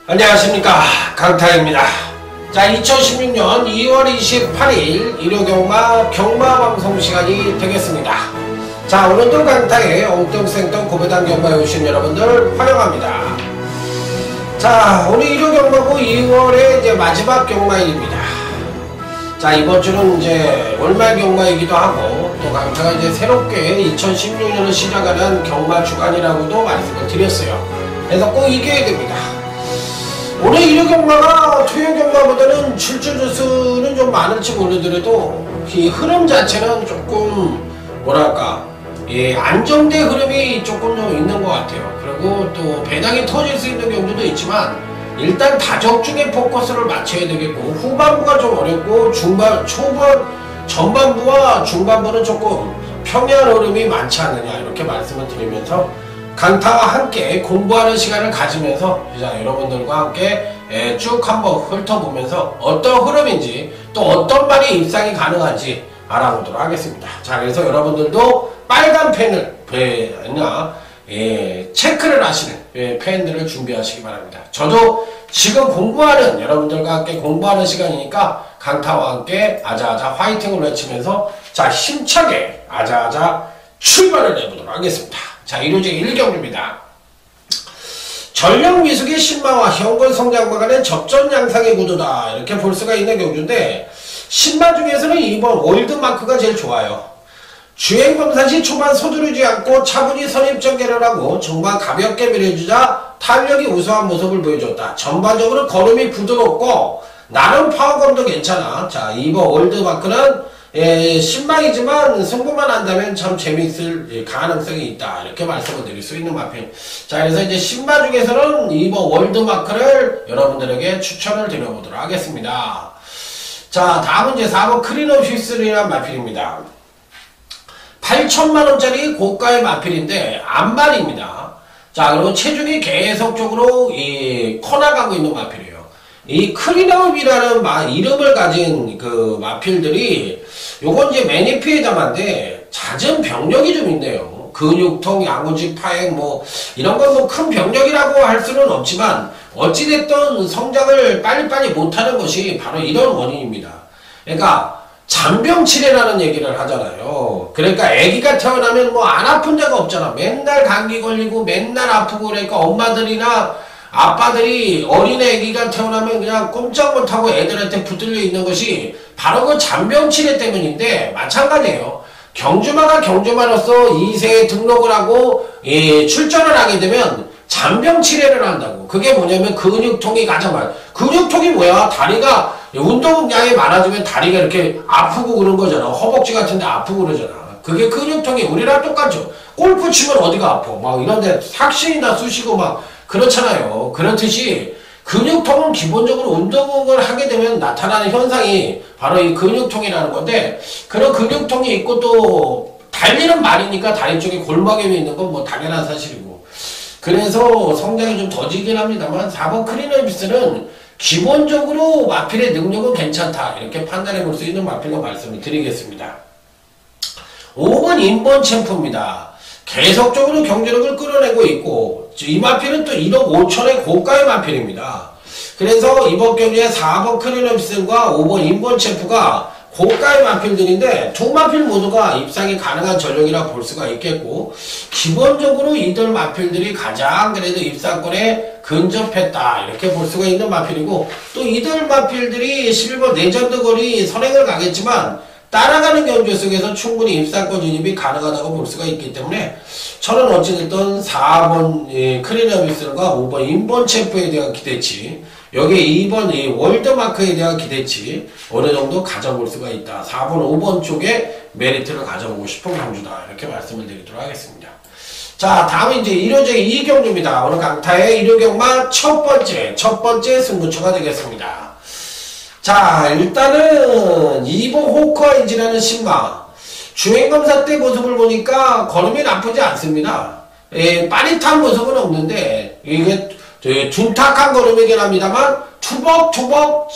안녕하십니까, 강타입니다. 자, 2016년 2월 28일 일요경마 경마방송 시간이 되겠습니다. 자, 오늘도 강타의 엉뚱생뚱 고배당 경마에 오신 여러분들 환영합니다. 자, 오늘 일요경마고 2월의 이제 마지막 경마일입니다. 자, 이번 주는 이제 월말 경마이기도 하고, 또 강타가 이제 새롭게 2016년을 시작하는 경마 주간이라고도 말씀을 드렸어요. 그래서 꼭 이겨야 됩니다. 오늘 일요경마가 토요경마보다는 출전 수는 좀 많을지 모르더라도 이 흐름 자체는 조금 뭐랄까, 예, 안정된 흐름이 조금 좀 있는 것 같아요. 그리고 또 배당이 터질 수 있는 경우도 있지만 일단 다적중에 포커스를 맞춰야 되겠고, 후반부가 좀 어렵고 전반부와 중반부는 조금 평이한 흐름이 많지 않느냐, 이렇게 말씀을 드리면서 강타와 함께 공부하는 시간을 가지면서 여러분들과 함께 쭉 한번 훑어보면서 어떤 흐름인지 또 어떤 말이 입상이 가능한지 알아보도록 하겠습니다. 자, 그래서 여러분들도 빨간 펜을 체크를 하시는 펜들을 준비하시기 바랍니다. 저도 지금 공부하는, 여러분들과 함께 공부하는 시간이니까 강타와 함께 아자아자 화이팅을 외치면서 자, 힘차게 아자아자 출발을 해보도록 하겠습니다. 자, 1호제 1경주입니다. 전력 미숙의 신마와 현권 성장마 간의 접전 양상의 구도다, 이렇게 볼 수가 있는 경주인데, 신마 중에서는 이번 월드마크가 제일 좋아요. 주행 검사 시 초반 서두르지 않고 차분히 선입전개를 하고 정말 가볍게 밀어주자 탄력이 우수한 모습을 보여줬다. 전반적으로 걸음이 부드럽고 나름 파워감도 괜찮아. 자, 이번 월드마크는 신망이지만 승부만 한다면 참 재미있을 가능성이 있다, 이렇게 말씀을 드릴 수 있는 마필. 자, 그래서 이제 신마 중에서는 이번 월드마크를 여러분들에게 추천을 드려보도록 하겠습니다. 자, 다음은 이제 4번 크리노피스라는 마필입니다. 8천만원짜리 고가의 마필인데 안발입니다. 자, 그리고 체중이 계속적으로 커나가고 있는 마필이에요. 이 크리너비라는 이름을 가진 그 마필들이 요건 이제 매니피에다만데 잦은 병력이 좀 있네요. 근육통, 야구지, 파행 이런 건 큰 병력이라고 할 수는 없지만 어찌됐든 성장을 빨리빨리 못하는 것이 바로 이런 원인입니다. 그러니까 잔병치레라는 얘기를 하잖아요. 그러니까 아기가 태어나면 안 아픈 데가 없잖아. 맨날 감기 걸리고 맨날 아프고, 그러니까 엄마들이나 아빠들이 어린애 아기가 태어나면 그냥 꼼짝 못하고 애들한테 붙들려 있는 것이 바로 그 잔병치레 때문인데, 마찬가지예요. 경주마가 경주마로서 2세에 등록을 하고 출전을 하게 되면 잔병치레를 한다고. 그게 뭐냐면 근육통이 가장 많아. 근육통이 뭐야? 다리가 운동량이 많아지면 다리가 이렇게 아프고 그런 거잖아. 허벅지 같은 데 아프고 그러잖아. 그게 근육통이 우리랑 똑같죠. 골프 치면 어디가 아파. 이런데 삭신이나 쑤시고 그렇잖아요. 그렇듯이 근육통은 기본적으로 운동을 하게 되면 나타나는 현상이 바로 이 근육통이라는 건데, 그런 근육통이 있고 또 달리는 말이니까 다리 쪽에 골막에 있는 건 당연한 사실이고, 그래서 성장이 좀 더디긴 합니다만 4번 크리너비스는 기본적으로 마필의 능력은 괜찮다, 이렇게 판단해 볼 수 있는 마필로 말씀을 드리겠습니다. 5번 인번 챔프입니다. 계속적으로 경제력을 끌어내고 있고, 이 마필은 또 1억 5천의 고가의 마필입니다. 그래서 이번 경기에 4번 크리너비스과 5번 인번 챔프가 고가의 마필들인데 두 마필 모두가 입상이 가능한 전력이라 볼 수가 있겠고, 기본적으로 이들 마필들이 가장 그래도 입상권에 근접했다, 이렇게 볼 수가 있는 마필이고, 또 이들 마필들이 11번 레전드 거리 선행을 가겠지만 따라가는 경주 속에서 충분히 입상권 진입이 가능하다고 볼 수가 있기 때문에 저는 어찌됐든 4번 크리너비스과 5번 인번 챔프에 대한 기대치, 여기에 2번 월드마크에 대한 기대치 어느 정도 가져볼 수가 있다. 4번, 5번 쪽에 메리트를 가져보고 싶은 경주다, 이렇게 말씀을 드리도록 하겠습니다. 자, 다음은 이제 1호제 2경주입니다. 오늘 강타의 일요경마 첫 번째 승부처가 되겠습니다. 자, 일단은 이보 호크아이즈라는 신마 주행검사 때 모습을 보니까 걸음이 나쁘지 않습니다. 예, 빠릿한 모습은 없는데 이게 둔탁한 걸음이긴 합니다만 투벅투벅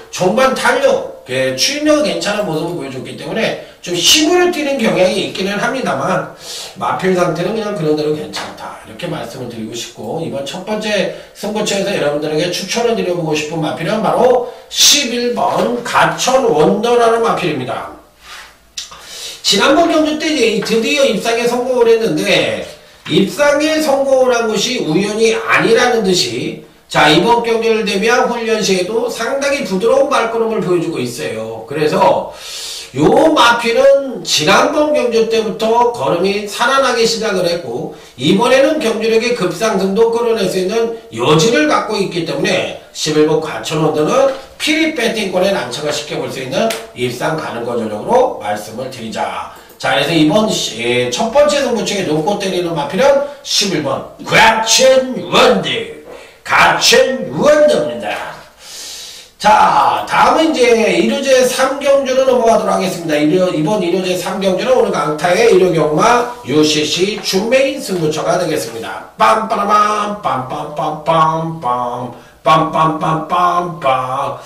종반 탄력, 추임력이 괜찮은 모습을 보여줬기 때문에 좀 힘으로 뛰는 경향이 있기는 합니다만 마필 상태는 그냥 그런대로 괜찮다 이렇게 말씀을 드리고 싶고, 이번 첫 번째 승부처에서 여러분들에게 추천을 드려보고 싶은 마필은 바로 11번 가천 원더라는 마필입니다. 지난번 경주 때 드디어 입상에 성공을 했는데, 입상에 성공을 한 것이 우연이 아니라는 듯이 자, 이번 경기를 대비한 훈련 시에도 상당히 부드러운 발걸음을 보여주고 있어요. 그래서 요 마필은 지난번 경주 때부터 걸음이 살아나기 시작을 했고, 이번에는 경주력의 급상승도 끌어낼 수 있는 여지를 갖고 있기 때문에 11번 가천원더는 피리 배팅권에 난처가 쉽게 볼 수 있는 입상 가능권 전적으로 말씀을 드리자. 자, 그래서 이번 첫 번째 승부처에 놓고 때리는 마필은 11번 가천원더, 가천원더입니다. 자, 다음은 이제 1호제 3경주로 넘어가도록 하겠습니다. 이번 1호제 3경주는 오늘 강타의 1호 경마 UCC 준메인 승부처가 되겠습니다. 빰빠라밤 빰빰빰빰빰 빰빰빰빰빰.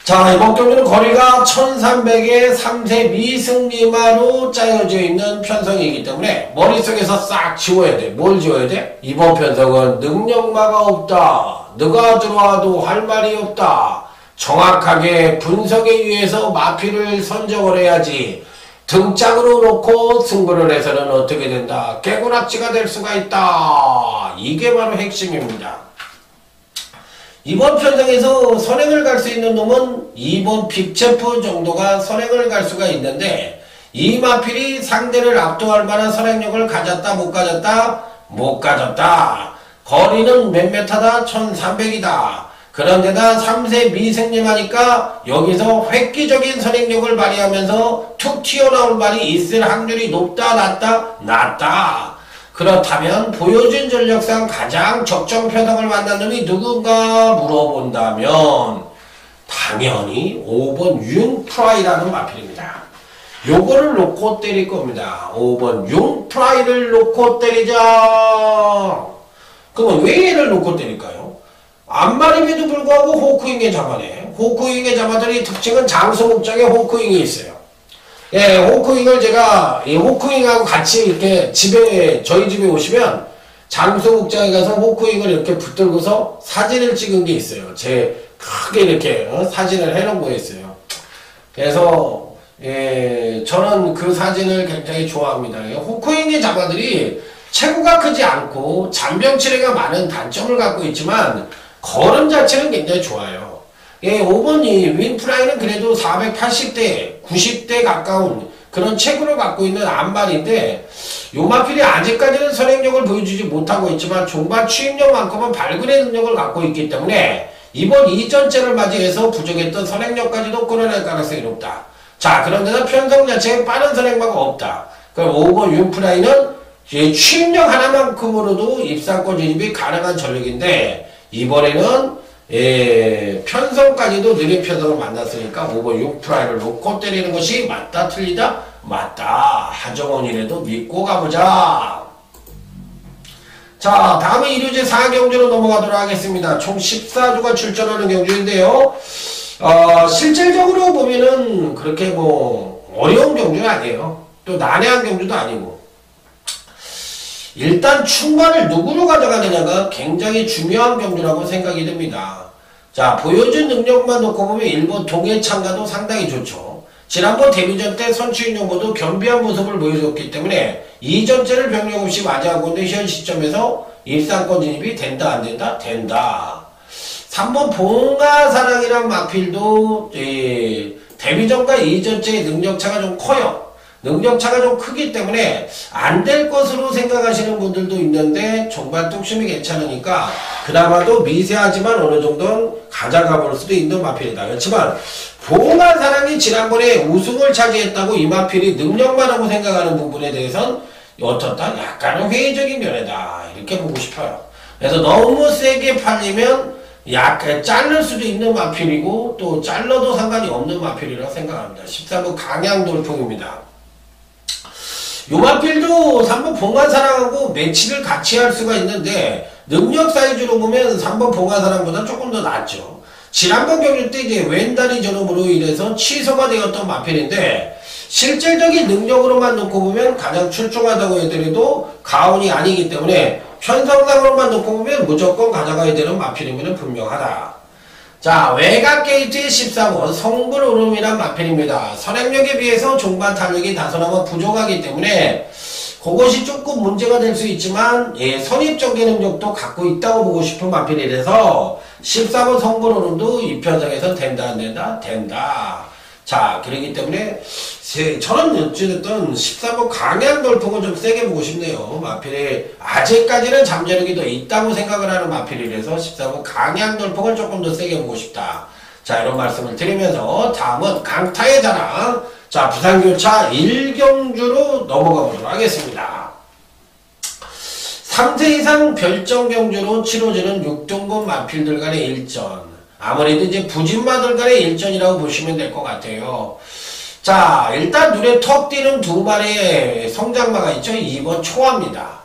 자, 이번 경주는 거리가 1300에 3세 미승리마로 짜여져 있는 편성이기 때문에 머릿속에서 싹 지워야 돼. 뭘 지워야 돼? 이번 편성은 능력마가 없다. 너가 들어와도 할 말이 없다. 정확하게 분석에 의해서 마필을 선정을 해야지. 등짝으로 놓고 승부를 해서는 어떻게 된다? 개구락지가 될 수가 있다. 이게 바로 핵심입니다. 이번 편성에서 선행을 갈 수 있는 놈은 2번 빅체프 정도가 선행을 갈 수가 있는데, 이 마필이 상대를 압도할 만한 선행력을 가졌다 못 가졌다? 못 가졌다. 거리는 몇 메타다? 1300이다. 그런데다 3세 미승림하니까 여기서 획기적인 선행력을 발휘하면서 툭 튀어나올 말이 있을 확률이 높다 낮다? 낮다. 그렇다면 보여준 전력상 가장 적정 편성을 만난 놈이 누군가 물어본다면 당연히 5번 융프라이라는 마필입니다. 요거를 놓고 때릴 겁니다. 5번 융프라이를 놓고 때리자. 그러면 왜 얘를 놓고 때릴까요? 앞말임에도 불구하고 호크윙에 잡아내. 호크윙에 잡아들이 특징은 장수 목장에 호크윙이 있어요. 예, 호크윙을 제가 이 호크윙하고 같이 이렇게 저희 집에 오시면 장수 목장에 가서 호크윙을 이렇게 붙들고서 사진을 찍은 게 있어요. 제 크게 이렇게 사진을 해놓은 거 있어요. 그래서 저는 그 사진을 굉장히 좋아합니다. 호크윙의 잡아들이 체구가 크지 않고 잔병치레가 많은 단점을 갖고 있지만 걸음 자체는 굉장히 좋아요. 5번 이 윈프라이는 그래도 480대, 90대 가까운 그런 체구를 갖고 있는 안발인데, 요 마필이 아직까지는 선행력을 보여주지 못하고 있지만 종반 추임력만큼은 발근의 능력을 갖고 있기 때문에 이번 2전째를 맞이해서 부족했던 선행력까지도 끌어낼 가능성이 높다. 자, 그런데도 편성 자체에 빠른 선행마가 없다. 그럼 5번 윈프라이는 추임력 하나만큼으로도 입상권 진입이 가능한 전력인데, 이번에는 편성까지도 느린 편성을 만났으니까 5번 6프라이를 놓고 때리는 것이 맞다 틀리다? 맞다. 하정원이라도 믿고 가보자. 자, 다음은 1호제 4경주로 넘어가도록 하겠습니다. 총 14주가 출전하는 경주인데요. 실질적으로 보면은 그렇게 뭐 어려운 경주는 아니에요. 또 난해한 경주도 아니고. 일단 충관을 누구로 가져가느냐가 굉장히 중요한 경주라고 생각이 됩니다. 자, 보여준 능력만 놓고 보면 일본 동해창가도 상당히 좋죠. 지난번 데뷔전 때 선추인용보도 겸비한 모습을 보여줬기 때문에 2전째를 병력 없이 맞이하고 있는 현 시점에서 입상권 진입이 된다 안 된다? 된다. 3번 봉화사랑이란 마필도 데뷔전과 2전째의 능력차가 좀 커요. 능력차가 좀 크기 때문에 안 될 것으로 생각하시는 분들도 있는데 정말 뚝심이 괜찮으니까 그나마도 미세하지만 어느 정도는 가져가 볼 수도 있는 마필이다. 그렇지만 봉화사랑이 지난번에 우승을 차지했다고 이 마필이 능력만 하고 생각하는 부분에 대해서는 어떻다? 약간은 회의적인 면이다. 이렇게 보고 싶어요. 그래서 너무 세게 팔리면 약간 자를 수도 있는 마필이고 또 잘라도 상관이 없는 마필이라고 생각합니다. 13번 강양돌풍입니다. 요 마필도 3번 봉화사랑하고 매치를 같이 할 수가 있는데 능력 사이즈로 보면 3번 봉화사랑보다 조금 더 낫죠. 지난번 경주 때 이제 왼다리 저놈으로 인해서 취소가 되었던 마필인데 실질적인 능력으로만 놓고 보면 가장 출중하다고 해드려도 가온이 아니기 때문에 편성상으로만 놓고 보면 무조건 가져가야 되는 마필임은 분명하다. 자, 외곽 게이트의 14번 성불 오름이란 마필입니다. 선행력에 비해서 종반 탄력이 다소나마 부족하기 때문에 그것이 조금 문제가 될 수 있지만 선입전개 능력도 갖고 있다고 보고 싶은 마필이라서 14번 성불 오름도 이 편성에서 된다 안 된다? 된다. 자, 그렇기 때문에 저는 어찌됐든 13번 강양돌풍을 좀 세게 보고 싶네요. 마필이 아직까지는 잠재력이 더 있다고 생각을 하는 마필이라서 14번 강양돌풍을 조금 더 세게 보고 싶다. 자, 이런 말씀을 드리면서 다음은 강타의 자랑. 자, 부산교차 1경주로 넘어가 보도록 하겠습니다. 3세 이상 별정경주로 치러지는 6등급 마필들 간의 일전. 아무래도 이제 부진마들 간의 일전이라고 보시면 될 것 같아요. 자, 일단 눈에 턱 띄는 두 마리의 성장마가 있죠. 2번 초합니다.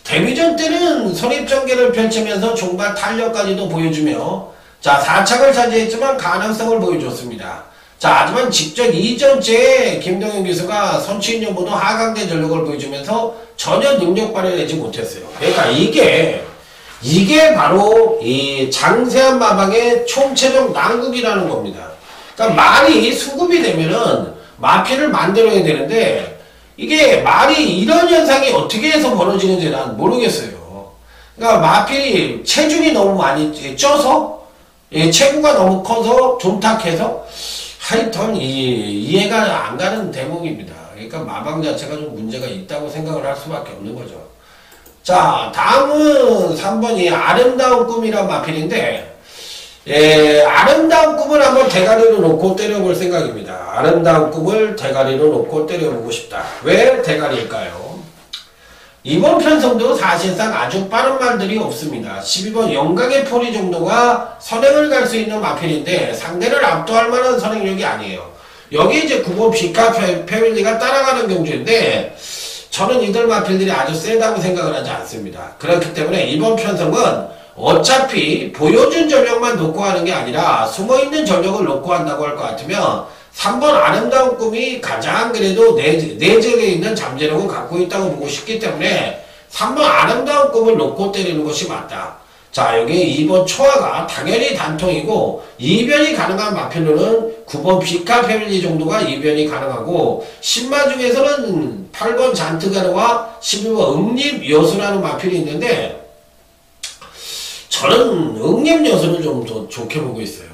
데뷔전 때는 선입전개를 펼치면서 종반 탄력까지도 보여주며 자, 4착을 차지했지만 가능성을 보여줬습니다. 자, 하지만 직접 이전째에 김동현 교수가 선취인연보도 하강대 전력을 보여주면서 전혀 능력 발휘하지 못했어요. 그러니까 이게 바로 이 장세한 마방의 총체적 난국이라는 겁니다. 그러니까 말이 수급이 되면은 마필을 만들어야 되는데 이게 말이 이런 현상이 어떻게 해서 벌어지는지 난 모르겠어요. 그러니까 마필이 체중이 너무 많이 쪄서 체구가 너무 커서 둔탁해서 하여튼 이해가 안 가는 대목입니다. 그러니까 마방 자체가 좀 문제가 있다고 생각을 할 수밖에 없는 거죠. 자, 다음은 3번이 아름다운 꿈이란 마필인데 아름다운 꿈을 한번 대가리로 놓고 때려볼 생각입니다. 아름다운 꿈을 대가리로 놓고 때려보고 싶다. 왜 대가리일까요? 이번 편성도 사실상 아주 빠른 말들이 없습니다. 12번 영광의 포리 정도가 선행을 갈 수 있는 마필인데 상대를 압도할 만한 선행력이 아니에요. 여기 이제 9번 비카 패밀리가 따라가는 경주인데 저는 이들 마필들이 아주 세다고 생각을 하지 않습니다. 그렇기 때문에 이번 편성은 어차피 보여준 전력만 놓고 하는 게 아니라 숨어있는 전력을 놓고 한다고 할 것 같으면 3번 아름다운 꿈이 가장 그래도 내적에 있는 잠재력을 갖고 있다고 보고 싶기 때문에 3번 아름다운 꿈을 놓고 때리는 것이 맞다. 자, 여기 2번 초화가 당연히 단통이고 이변이 가능한 마필로는 9번 비카 패밀리 정도가 이변이 가능하고 10마 중에서는 8번 잔트가르와 12번 응립여수라는 마필이 있는데 저는 응립여수를 좀 더 좋게 보고 있어요.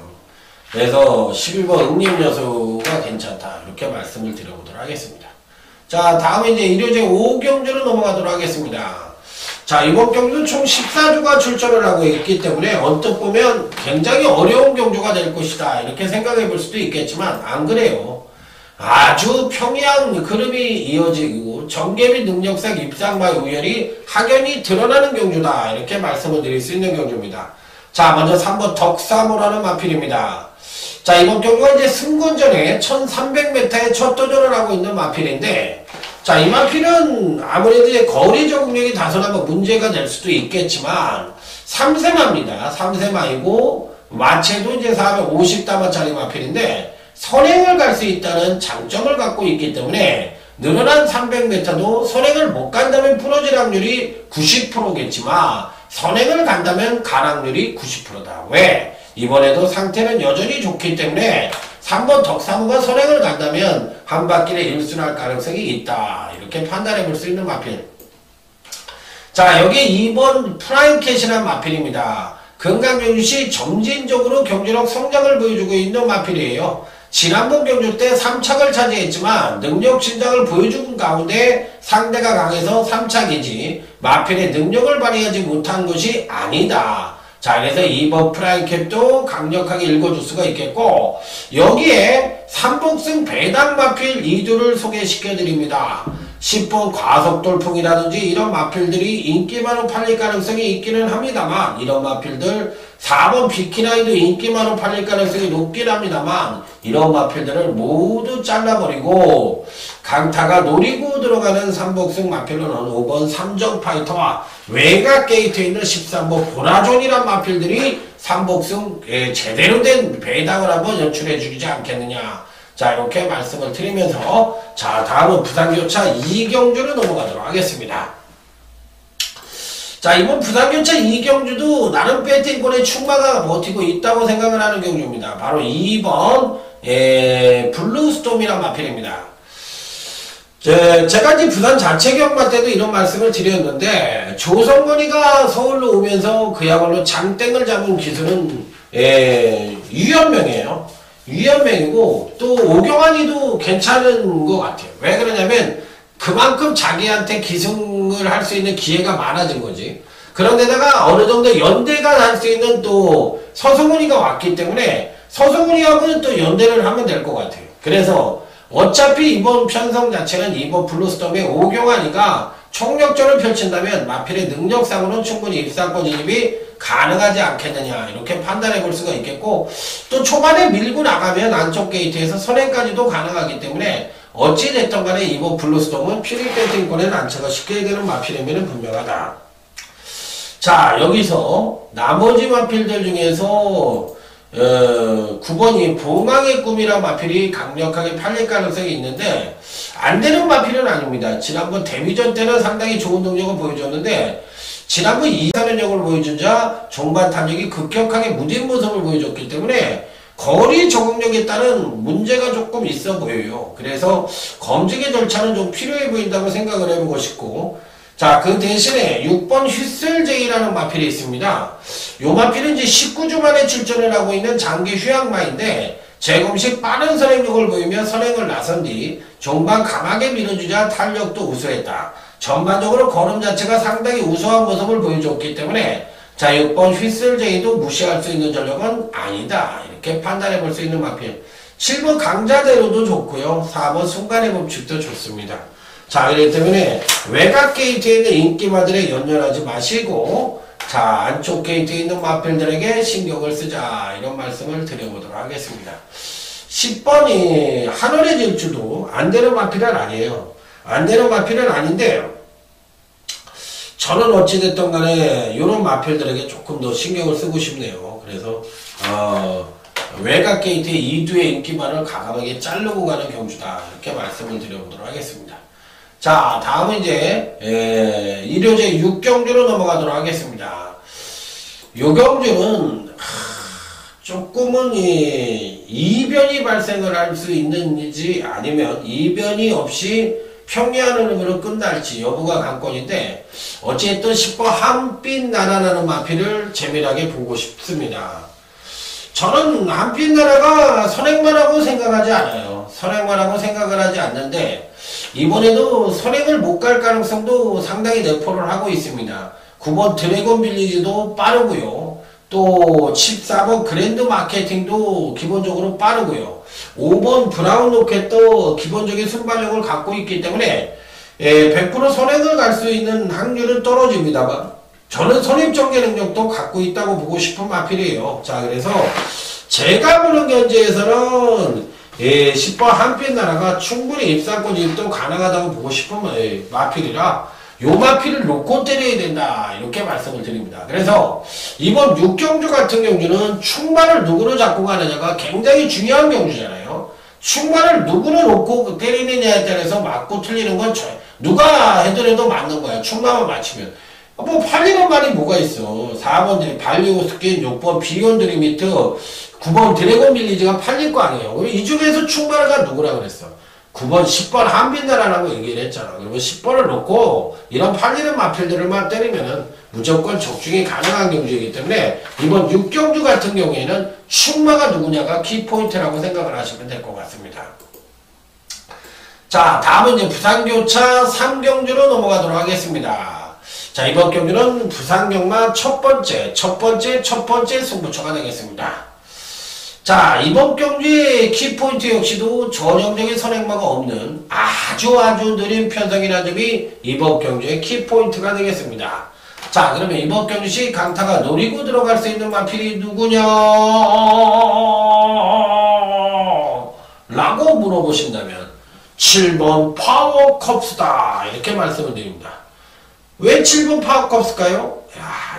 그래서 12번 응립여수가 괜찮다 이렇게 말씀을 드려보도록 하겠습니다. 자, 다음에 이제 일요제 5경주로 넘어가도록 하겠습니다. 자, 이번 경주는 총 14주가 출전을 하고 있기 때문에 언뜻 보면 굉장히 어려운 경주가 될 것이다 이렇게 생각해 볼 수도 있겠지만 안 그래요. 아주 평이한 흐름이 이어지고 전개 및 능력상 입상과 우열이 확연히 드러나는 경주다 이렇게 말씀을 드릴 수 있는 경주입니다. 자, 먼저 3번 덕사모라는 마필입니다. 자, 이번 경주가 이제 승군전에 1300m의 첫 도전을 하고 있는 마필인데 자, 이 마필은 아무래도 이제 거리 적응력이 다소나마 문제가 될 수도 있겠지만 3세마입니다. 3세마이고 마체도 이제 450다마짜리 마필인데 선행을 갈 수 있다는 장점을 갖고 있기 때문에 늘어난 300m도 선행을 못 간다면 부러질 확률이 90%겠지만 선행을 간다면 갈 확률이 90%다. 왜? 이번에도 상태는 여전히 좋기 때문에 3번 덕사무가 선행을 간다면 한 바퀴를 1순할 가능성이 있다. 이렇게 판단해 볼 수 있는 마필. 자, 여기 2번 프라임캣이라는 마필입니다. 건강경주시 점진적으로 경주력 성장을 보여주고 있는 마필이에요. 지난번 경주 때 3착을 차지했지만 능력 진작을 보여준 가운데 상대가 강해서 3착이지 마필의 능력을 발휘하지 못한 것이 아니다. 자, 그래서 2번 프라임캡도 강력하게 읽어줄 수가 있겠고 여기에 삼복승 배당 마필 2두를 소개시켜 드립니다. 10번 과속돌풍이라든지 이런 마필들이 인기 많은 팔릴 가능성이 있기는 합니다만 이런 마필들 4번 비키나이도 인기만으로 팔릴 가능성이 높긴 합니다만 이런 마필들을 모두 잘라버리고 강타가 노리고 들어가는 삼복승 마필로는 5번 삼정파이터와 외곽 게이트에 있는 13번 보라존이란 마필들이 삼복승 제대로 된 배당을 한번 연출해주지 않겠느냐. 자, 이렇게 말씀을 드리면서 자, 다음은 부산교차 2경주로 넘어가도록 하겠습니다. 자, 이번 부산교차 2경주도 나름 배팅권의 충마가 버티고 있다고 생각을 하는 경주입니다. 바로 2번 블루스톰이란 마필입니다. 제가 이제 부산 자체 경마 때도 이런 말씀을 드렸는데 조성건이가 서울로 오면서 그야말로 장땡을 잡은 기술은 유연명이에요. 유연명이고 또 오경환이도 괜찮은 것 같아요. 왜 그러냐면 그만큼 자기한테 기승을 할 수 있는 기회가 많아진 거지. 그런데다가 어느 정도 연대가 할 수 있는 또 서승훈이가 왔기 때문에 서승훈이하고는 또 연대를 하면 될 것 같아요. 그래서 어차피 이번 편성 자체는 이번 블루스톰의 오경환이가 총력전을 펼친다면 마필의 능력상으로는 충분히 입상권 진입이 가능하지 않겠느냐 이렇게 판단해 볼 수가 있겠고 또 초반에 밀고 나가면 안쪽 게이트에서 선행까지도 가능하기 때문에 어찌됐든 간에 이번 블루스톰은 피리 배팅권에 난처가 쉽게 되는 마필임에는 분명하다. 자, 여기서 나머지 마필들 중에서 9번이 봉황의 꿈이란 마필이 강력하게 팔릴 가능성이 있는데 안되는 마필은 아닙니다. 지난번 데뷔전 때는 상당히 좋은 동력을 보여줬는데 지난번 2, 3연력을 보여주자 종반 탐력이 급격하게 무딘 모습을 보여줬기 때문에 거리 적응력에 따른 문제가 조금 있어 보여요. 그래서 검증의 절차는 좀 필요해 보인다고 생각을 해보고 싶고 자, 그 대신에 6번 휘슬제이라는 마필이 있습니다. 요 마필은 이제 19주 만에 출전을 하고 있는 장기 휴양마인데 재검식 빠른 선행력을 보이며 선행을 나선 뒤 종반 강하게 밀어주자 탄력도 우수했다. 전반적으로 걸음 자체가 상당히 우수한 모습을 보여줬기 때문에 자, 6번 휘슬제이도 무시할 수 있는 전력은 아니다. 이렇게 판단해 볼 수 있는 마필. 7번 강자대로도 좋고요. 4번 순간의 법칙도 좋습니다. 자, 그렇기 때문에 외곽 게이트에 있는 인기마들에 연연하지 마시고 자, 안쪽 게이트에 있는 마필들에게 신경을 쓰자 이런 말씀을 드려보도록 하겠습니다. 10번이 하늘의 질주도 안되는 마필은 아니에요. 안되는 마필은 아닌데 저는 어찌됐든 간에 이런 마필들에게 조금 더 신경을 쓰고 싶네요. 그래서 외곽 게이트의 2두의 인기만을 과감하게 자르고 가는 경주다 이렇게 말씀을 드려보도록 하겠습니다. 자, 다음은 이제 일요제 6경주로 넘어가도록 하겠습니다. 요 경주는 조금은 이변이 발생을 할 수 있는지 아니면 이변이 없이 평이한 흐름으로 끝날지 여부가 관건인데 어쨌든 10번 한빛 나라라는 마필을 재미나게 보고 싶습니다. 저는 한빛 나라가 선행만 하고 생각하지 않아요. 선행만 하고 생각을 하지 않는데 이번에도 선행을 못 갈 가능성도 상당히 내포를 하고 있습니다. 9번 드래곤 빌리지도 빠르고요. 또 14번 그랜드 마케팅도 기본적으로 빠르고요. 5번 브라운 로켓도 기본적인 순발력을 갖고 있기 때문에 100% 선행을 갈 수 있는 확률은 떨어집니다만 저는 선입전개 능력도 갖고 있다고 보고 싶은 마필이에요. 자, 그래서 제가 보는 견제에서는 10번 한빛 나라가 충분히 입상권 진입도 가능하다고 보고 싶은 마필이라 요 마필을 놓고 때려야 된다 이렇게 말씀을 드립니다. 그래서 이번 6경주 같은 경주는 충마를 누구로 잡고 가느냐가 굉장히 중요한 경주잖아요. 충마를 누구로 놓고 때리느냐에 따라서 맞고 틀리는 건 누가 해더라도 맞는 거야. 충마만 맞추면 뭐 팔리는 말이 뭐가 있어. 4번 발리오 스킨, 6번 비욘드 리미트, 9번 드래곤 빌리지가 팔릴 거 아니에요. 그럼 이 중에서 충마가 누구라 그랬어? 9번, 10번 한빛나라라고 얘기를 했잖아. 그러면 10번을 놓고 이런 팔리는 마필들만 때리면은 무조건 적중이 가능한 경주이기 때문에 이번 6경주 같은 경우에는 충마가 누구냐가 키포인트라고 생각을 하시면 될 것 같습니다. 자, 다음은 이제 부산교차 3경주로 넘어가도록 하겠습니다. 자, 이번 경주는 부산경마 첫 번째 승부처가 되겠습니다. 자, 이번 경주의 키포인트 역시도 전형적인 선행마가 없는 아주 느린 편성이라는 점이 이번 경주의 키포인트가 되겠습니다. 자, 그러면 이번 경주시 강타가 노리고 들어갈 수 있는 마필이 누구냐? 라고 물어보신다면 7번 파워컵스다. 이렇게 말씀을 드립니다. 왜 7번 파워컵스일까요?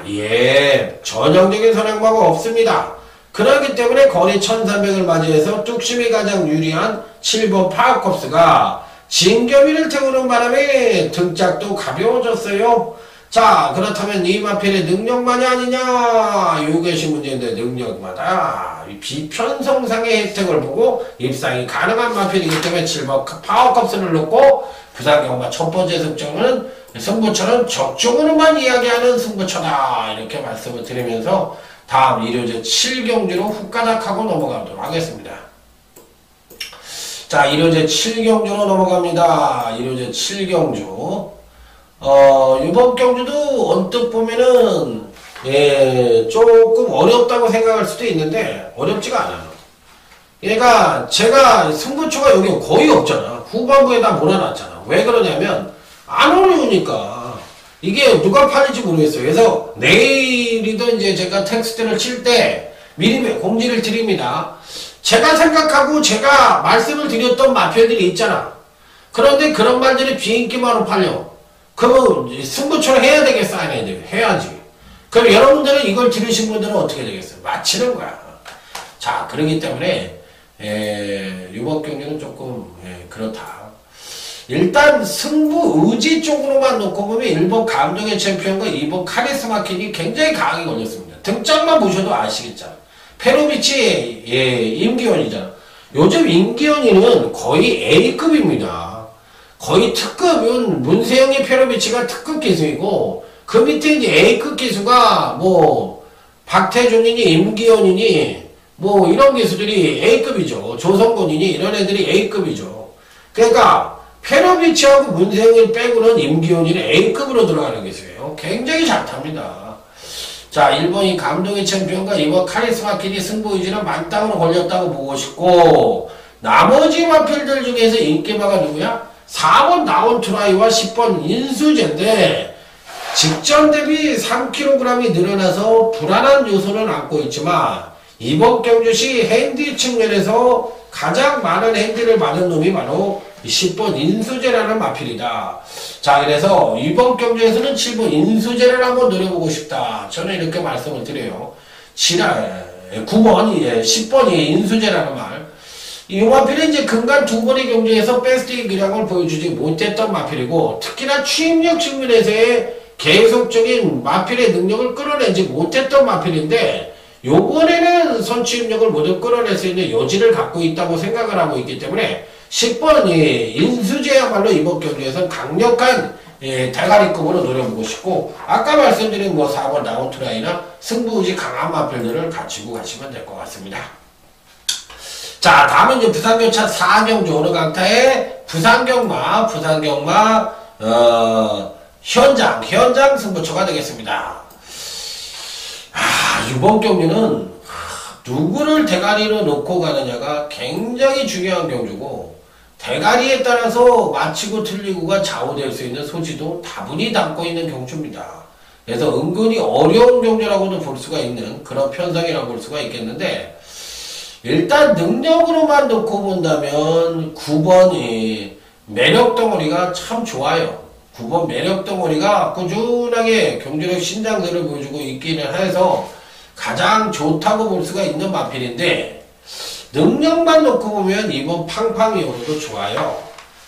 예, 전형적인 선행마가 없습니다. 그렇기 때문에 거리 1300을 맞이해서 뚝심이 가장 유리한 7번 파워컵스가 진겸이를 태우는 바람에 등짝도 가벼워졌어요. 자, 그렇다면 이 마필의 능력만이 아니냐? 이것이 문제인데 능력마다 비편성상의 혜택을 보고 입상이 가능한 마필이기 때문에 7번 파워컵스를 넣고 부산경마 첫 번째 승점은 승부처는 적중으로만 이야기하는 승부처다. 이렇게 말씀을 드리면서 다음 일요제 7경주로 훅가닥하고 넘어가도록 하겠습니다. 자, 일요제 7경주로 넘어갑니다. 일요제 7경주. 이번 경주도 언뜻 보면은, 조금 어렵다고 생각할 수도 있는데, 어렵지가 않아요. 그러니까, 제가 승부처가 여기 거의 없잖아. 후반부에다 몰아놨잖아. 왜 그러냐면, 안 어려우니까. 이게 누가 팔릴지 모르겠어요. 그래서 내일이든 이제 제가 텍스트를 칠 때, 미리 공지를 드립니다. 제가 생각하고 제가 말씀을 드렸던 마표들이 있잖아. 그런데 그런 말들이 비인기만으로 팔려. 그러면 승부처럼 해야 되겠어? 안 해야 돼? 해야지. 그럼 여러분들은 이걸 들으신 분들은 어떻게 되겠어요? 맞히는 거야. 자, 그러기 때문에 이번 경기는 조금 그렇다. 일단 승부 의지 쪽으로만 놓고 보면 1번 감동의 챔피언과 2번 카리스마 킥이 굉장히 강하게 걸렸습니다. 등짝만 보셔도 아시겠잖아. 페로비치 임기현이잖아. 요즘 임기현이는 거의 A급입니다. 거의 특급은 문세영의 페로비치가 특급 기수이고 그 밑에 이제 A급 기수가 뭐 박태준이니 임기현이니 뭐 이런 기수들이 A급이죠. 조성곤이니 이런 애들이 A급이죠. 그러니까 페로비치하고 문세영을 빼고는 임기현이는 A급으로 들어가는 기수예요. 굉장히 잘 탑니다. 자, 1번이 감동의 챔피언과 2번 카리스마 킬이 승부 의지는 만땅으로 걸렸다고 보고 싶고 나머지 마필들 중에서 인기마가 누구야? 4번 나온트라이와 10번 인수제인데 직전 대비 3kg이 늘어나서 불안한 요소는 안고 있지만 이번 경주시 핸디 측면에서 가장 많은 핸디를 받은 놈이 바로 10번 인수제라는 마필이다. 자, 그래서 이번 경주에서는 7번 인수제를 한번 노려보고 싶다. 저는 이렇게 말씀을 드려요. 9번, 10번이 인수제라는 말. 이 마필은 이제 근간 두 번의 경주에서 베스트 기량을 보여주지 못했던 마필이고 특히나 추임력 측면에서의 계속적인 마필의 능력을 끌어내지 못했던 마필인데 요번에는 선취임력을 모두 끌어낼 수 있는 여지를 갖고 있다고 생각을 하고 있기 때문에 10번이 인수제야말로 이번 경기에서는 강력한 대가리급으로 노려보고 싶고 아까 말씀드린 뭐 4번 나운트라이나 승부의지 강한 마필들을 갖추고 가시면 될 것 같습니다. 자, 다음은 이제 부산경차 4경주 오늘 강타의 부산경마 현장 승부처가 되겠습니다. 이번 경기는 누구를 대가리로 놓고 가느냐가 굉장히 중요한 경주고 대가리에 따라서 맞히고 틀리고가 좌우될 수 있는 소지도 다분히 담고 있는 경주입니다. 그래서 은근히 어려운 경주라고도 볼 수가 있는 그런 편성이라고 볼 수가 있겠는데 일단 능력으로만 놓고 본다면 9번이 매력덩어리가 참 좋아요. 9번 매력덩어리가 꾸준하게 경주력 신장들을 보여주고 있기는 해서 가장 좋다고 볼 수가 있는 마필인데 능력만 놓고 보면 2번 팡팡이오로도 좋아요.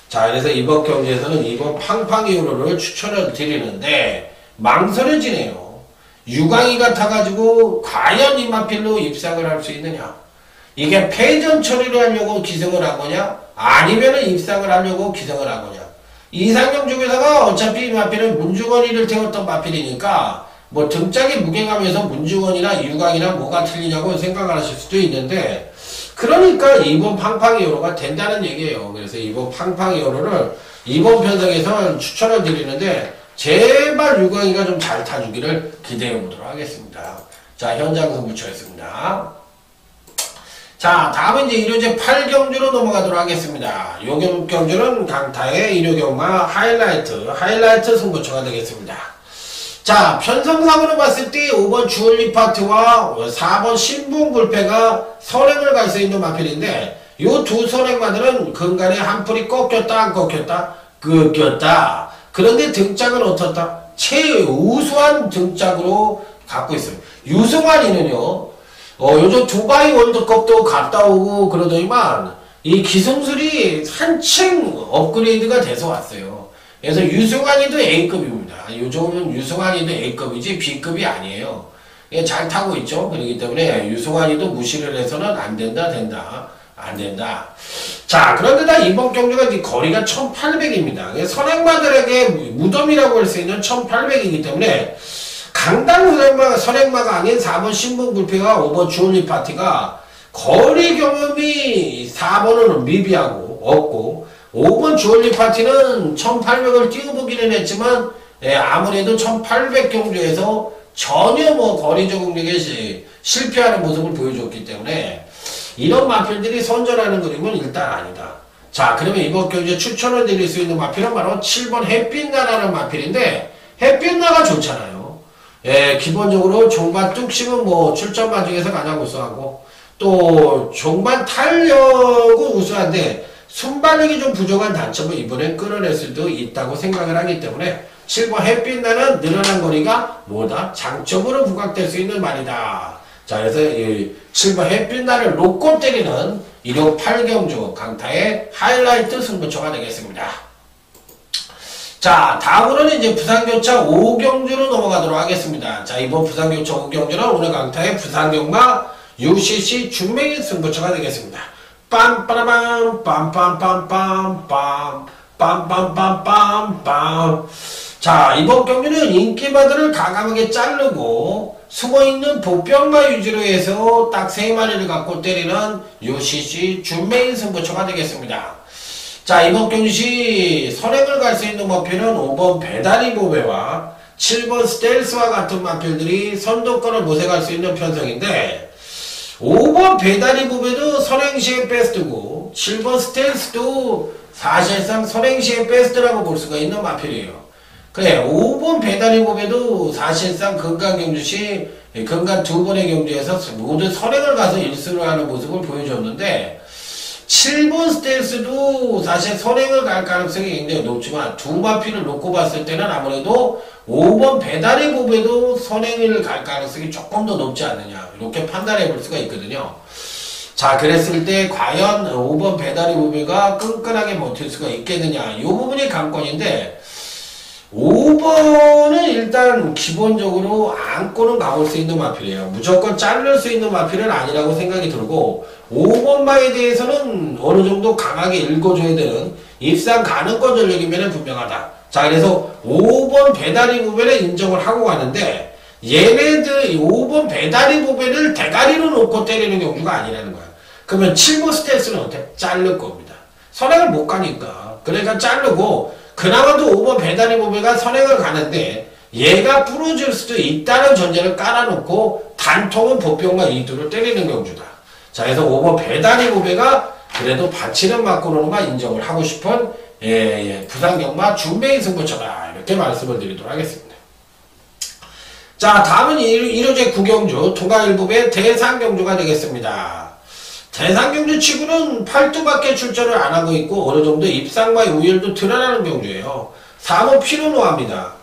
자, 그래서 이번 경기에서는 2번 팡팡이오로를 추천을 드리는데 망설여지네요. 유광이 같아가지고 과연 이 마필로 입상을 할 수 있느냐? 이게 패전 처리를 하려고 기승을 하거냐? 아니면은 입상을 하려고 기승을 하거냐? 이상경 중에서가 어차피 이 마필은 문중원이를 태웠던 마필이니까 뭐 등짝의 무게감에서 문중원이나 유광이나 뭐가 틀리냐고 생각을 하실 수도 있는데 그러니까 2번 팡팡이오로가 된다는 얘기예요. 그래서 2번 팡팡이오로를 이번 편성에서 추천을 드리는데 제발 유광이가 좀 잘 타주기를 기대해 보도록 하겠습니다. 자, 현장 승부처였습니다. 자, 다음은 이제 일요제 8경주로 넘어가도록 하겠습니다. 요 경주는 강타의 일요경마 하이라이트 승부처가 되겠습니다. 자, 편성상으로 봤을 때 5번 주얼리 파트와 4번 신봉불패가 선행을 갈 수 있는 마필인데 요 두 선행마들은 근간에 한 풀이 꺾였다 안 꺾였다? 꺾였다. 그런데 등짝은 어떻다? 최우수한 등짝으로 갖고 있어요. 유승환이는요, 요즘 두바이 월드컵도 갔다 오고 그러더니만 이 기성술이 한층 업그레이드가 돼서 왔어요. 그래서 유승환이도 A급입니다. 요즘은 유승환이도 A급이지 B급이 아니에요. 잘 타고 있죠. 그렇기 때문에 유승환이도 무시를 해서는 안 된다, 된다. 안 된다. 자, 그런데다 이번 경주가 거리가 1800입니다. 선행마들에게 무덤이라고 할 수 있는 1800이기 때문에 강당 선행마가 아닌 4번 신봉불패와 5번 주얼리 파티가 거리 경험이 4번은 미비하고 없고 5번 주얼리 파티는 1800을 뛰어보기는 했지만 아무래도 1800 경주에서 전혀 거리 적응력에 실패하는 모습을 보여줬기 때문에 이런 마필들이 선전하는 그림은 일단 아니다. 자, 그러면 이번 경주에 추천을 드릴 수 있는 마필은 바로 7번 햇빛나라는 마필인데 햇빛나가 좋잖아요. 기본적으로 종반 뚝심은 출전반 중에서 가장 우수하고 또 종반 탄력은 우수한데 순발력이 좀 부족한 단점을 이번엔 끌어낼 수도 있다고 생각을 하기 때문에 7번 햇빛나는 늘어난 거리가 장점으로 부각될 수 있는 말이다. 자, 그래서 7번 햇빛나를 놓고 때리는 1호 8경주 강타의 하이라이트 승부처가 되겠습니다. 자, 다음으로는 이제 부산교차 5경주로 넘어가도록 하겠습니다. 자, 이번 부산교차 5경주는 오늘 강타의 부산경마 UCC 준맹인 승부처가 되겠습니다. 빰빠라밤 빰빰빰빰빰 빰빰빰빰빰. 자, 이번 경주는 인기바들을 가감하게 자르고 숨어있는 보병마 유지로 해서 딱 3마리를 갖고 때리는 UCC 준메인 승부처가 되겠습니다. 자, 이번 경시 선행을 갈 수 있는 마필은 5번 배다리 보배와 7번 스텔스와 같은 마필들이 선두권을 모색할 수 있는 편성인데 5번 배다리 보배도 선행시의 베스트고 7번 스텔스도 사실상 선행시의 베스트라고 볼 수가 있는 마필이에요. 그래, 5번 배다리 보배도 사실상 근간 경주시 근간 2번의 경주에서 모두 선행을 가서 1승을 하는 모습을 보여줬는데 7번 스텔스도 사실 선행을 갈 가능성이 굉장히 높지만 두 마필을 놓고 봤을 때는 아무래도 5번 배다리 보배도 선행을 갈 가능성이 조금 더 높지 않느냐 이렇게 판단해 볼 수가 있거든요. 자, 그랬을 때 과연 5번 배다리 보배가 끈끈하게 버틸 수가 있겠느냐 이 부분이 관건인데 5번은 일단 기본적으로 안고는 가볼 수 있는 마필이에요. 무조건 자를 수 있는 마필은 아니라고 생각이 들고 5번마에 대해서는 어느 정도 강하게 읽어줘야 되는 입상 가능권 전력이면 분명하다. 자, 그래서 5번 배다리 보배를 인정을 하고 가는데 얘네들 5번 배다리 보배를 대가리로 놓고 때리는 경주가 아니라는 거야. 그러면 7번 스텔스는 어때? 자를 겁니다. 선행을 못 가니까. 그러니까 자르고 그나마도 5번 배다리 보배가 선행을 가는데 얘가 부러질 수도 있다는 전제를 깔아놓고 단통은 보병과 이두를 때리는 경주다. 자, 그래서 5번 배다리 보배가 그래도 바치는 맞고로는가 인정을 하고 싶은 부산경마 준메인 승부처다 이렇게 말씀을 드리도록 하겠습니다. 자, 다음은 1호제 9경주 통가일부배 대상경주가 되겠습니다. 대상경주 치고는 8두밖에 출전을 안하고 있고 어느정도 입상과의 우열도 드러나는 경주예요. 3호 피로노합니다.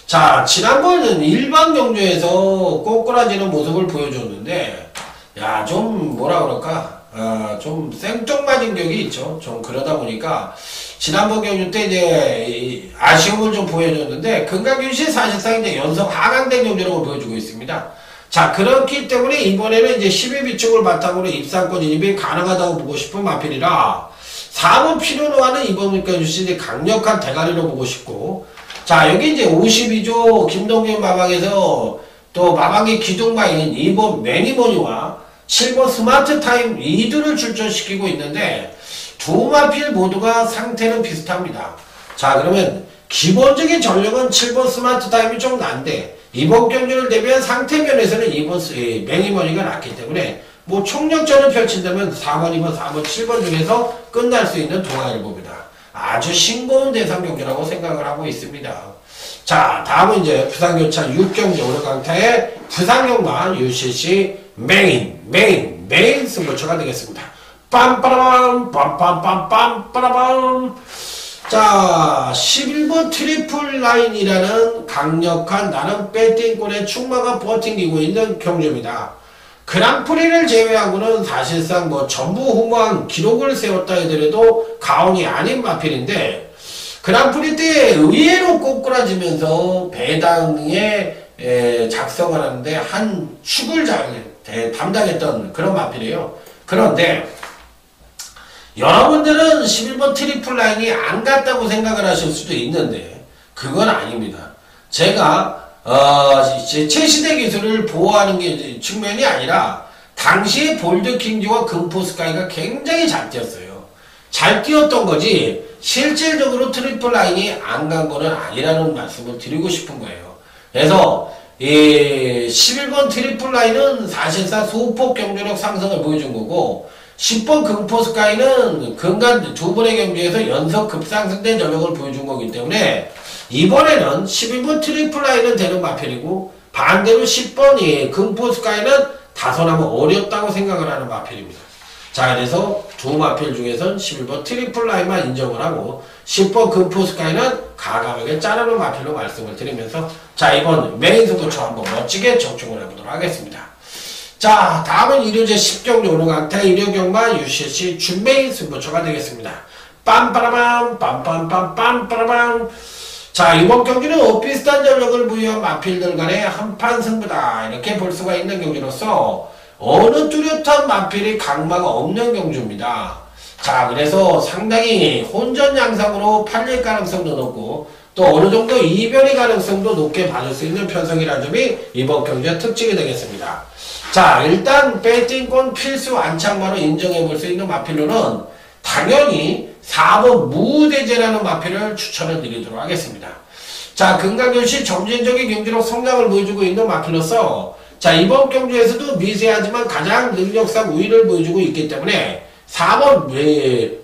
자, 지난번은 일반 경주에서 꼬꾸라지는 모습을 보여줬는데 야, 좀 뭐라 그럴까 좀 생뚱맞은 격이 있죠. 좀 그러다 보니까 지난번 경주 때 이제 아쉬움을 좀 보여줬는데 금강균시 사실상 이제 연속 하강된 경주라고 보여주고 있습니다. 자, 그렇기 때문에 이번에는 이제 12비축을 바탕으로 입상권 진입이 가능하다고 보고 싶은 마필이라 4번 피로노와는 이번 경주시 강력한 대가리로 보고 싶고 자, 여기 이제 52조 김동균 마방에서 또 마방의 기둥마인 2번 매니모니와 7번 스마트타임 이두를 출전시키고 있는데 두 마필 모두가 상태는 비슷합니다. 자, 그러면 기본적인 전력은 7번 스마트타임이 좀 난데 이번 경주를 대비한 상태 면에서는 2번 매니머니가 낫기 때문에 뭐 총력전을 펼친다면 4번, 2번, 4번, 7번 중에서 끝날 수 있는 동아일보입니다. 아주 싱거운 대상 경주라고 생각을 하고 있습니다. 자, 다음은 이제 부산교차 6경기 오늘 강타의 부산경마 UCC 메인 승부처가 되겠습니다. 빰빠라밤 빰빰빰빰 빠라밤. 자, 11번 트리플 라인이라는 강력한 나름 배팅권에 충만한 버팅기고 있는 경주입니다. 그랑프리를 제외하고는 사실상 뭐 전부 후무한 기록을 세웠다 하더라도 가온이 아닌 마필인데, 그랑프리 때 의외로 꼬꾸라지면서 배당에 작성을 하는데 한 축을 담당했던 그런 마필이에요. 그런데 여러분들은 11번 트리플 라인이 안 갔다고 생각을 하실 수도 있는데 그건 아닙니다. 제가 제 시대 기술을 보호하는 게 측면이 아니라 당시에 볼드킹즈와 금포스카이가 굉장히 잘 뛰었어요. 잘 뛰었던 거지 실질적으로 트리플 라인이 안 간 거는 아니라는 말씀을 드리고 싶은 거예요. 그래서 이 11번 트리플 라인은 사실상 소폭 경주력 상승을 보여준 거고, 10번 금포스카이는 근간 두 번의 경주에서 연속 급상승된 전력을 보여준 거기 때문에 이번에는 11번 트리플 라인은 되는 마필이고, 반대로 10번이 금포스카이는 다소나마 어렵다고 생각을 하는 마필입니다. 자, 그래서 두 마필 중에선 11번 트리플 라인만 인정을 하고 10번 금포스카이는 가감하게 자르는 마필로 말씀을 드리면서, 자, 이번 메인 승부처 한번 멋지게 적중을 해보도록 하겠습니다. 자, 다음은 일요제 10경주 오늘 강타 일요경마 UCC 준메인 승부처가 되겠습니다. 빰빠라밤 빰빰빰빰빠라밤. 자, 이번 경기는 비슷한 전력을 부여한 마필들 간의 한판 승부다 이렇게 볼 수가 있는 경기로서 어느 뚜렷한 마필이 강마가 없는 경주입니다. 자, 그래서 상당히 혼전 양상으로 팔릴 가능성도 높고 또 어느 정도 이변의 가능성도 높게 봐줄 수 있는 편성이라는 점이 이번 경주의 특징이 되겠습니다. 자, 일단 배팅권 필수 안착마로 인정해 볼 수 있는 마필로는 당연히 4번 무대제라는 마필을 추천을 드리도록 하겠습니다. 자, 금강경시 점진적인 경기로 성장을 보여주고 있는 마필로서, 자, 이번 경주에서도 미세하지만 가장 능력상 우위를 보여주고 있기 때문에 4번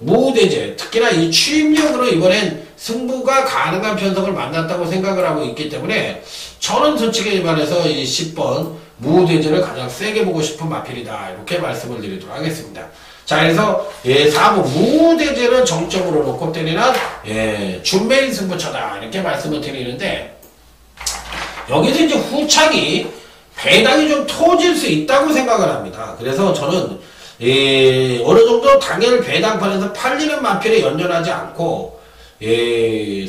무대제, 특히나 이 추임력으로 이번엔 승부가 가능한 편성을 만났다고 생각을 하고 있기 때문에 저는 솔직히 말해서 이 10번 무대제를 가장 세게 보고 싶은 마필이다 이렇게 말씀을 드리도록 하겠습니다. 자, 그래서 4번 무대제는 정점으로 놓고 때리는 준메인 승부처다 이렇게 말씀을 드리는데, 여기서 이제 후착이 배당이 좀 터질 수 있다고 생각을 합니다. 그래서 저는 어느 정도 당일 배당판에서 팔리는 마필에 연연하지 않고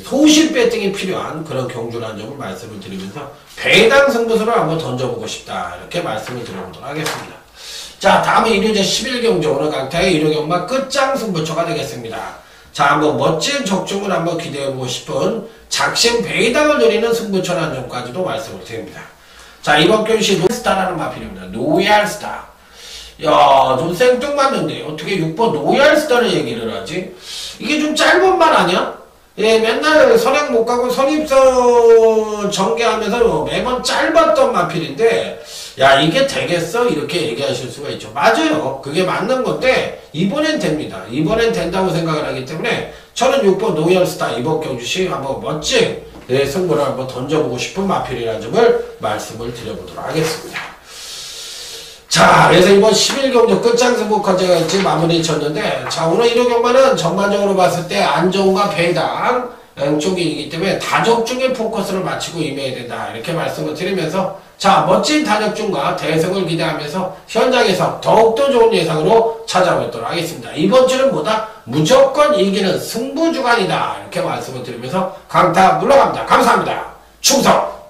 소실 배팅이 필요한 그런 경주라는 점을 말씀을 드리면서 배당 승부수를 한번 던져보고 싶다 이렇게 말씀을 드려보도록 하겠습니다. 자, 다음은 일요제 11경주 오늘 강타의 일요경마 끝장 승부처가 되겠습니다. 자, 한번 멋진 적중을 한번 기대해보고 싶은 작심 배당을 노리는 승부처라는 점까지도 말씀을 드립니다. 자, 이번 경시 노얄스타라는 마필입니다. 노얄스타. 야, 좀 생뚱맞는데 어떻게 6번 노얄스타를 얘기를 하지? 이게 좀 짧은 말 아니야? 맨날 선행 못 가고 선입선 전개하면서 매번 짧았던 마필인데, 야, 이게 되겠어? 이렇게 얘기하실 수가 있죠. 맞아요. 그게 맞는 건데 이번엔 됩니다. 이번엔 된다고 생각을 하기 때문에 저는 6번 노얄스타 이번 경주시 한번 멋진 승부를 한번 던져보고 싶은 마필이라는 점을 말씀을 드려보도록 하겠습니다. 자, 그래서 이번 11경주 끝장 승부까지 마무리 쳤는데, 자, 오늘 1호 경마는 전반적으로 봤을 때 안정과 배당 쪽이기 때문에 다적중에 포커스를 맞추고 임해야 된다 이렇게 말씀을 드리면서, 자, 멋진 다적중과 대성을 기대하면서 현장에서 더욱더 좋은 예상으로 찾아뵙도록 하겠습니다. 이번 주는 뭐다? 무조건 이기는 승부주간이다 이렇게 말씀을 드리면서 강타 물러갑니다. 감사합니다. 충성!